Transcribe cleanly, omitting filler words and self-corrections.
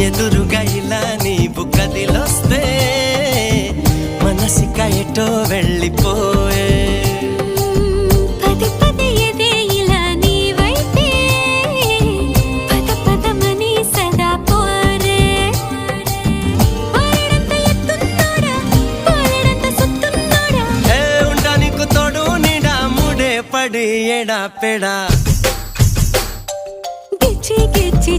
ఎదురుగా ఇలా నీవు కదిలొస్తే మనసిక ఎటో వెళ్ళిపోయే పది పది ఎదే ఇలా నీవైతే పద పదమని సదా పోరే పారడంత ఎత్తున్నోడా పారడంత సుత్తున్నోడా ఏ ఉండా నీకు తోడు నీడా ముడే పడి ఎడా పెడా గిచ్చి గిచ్చి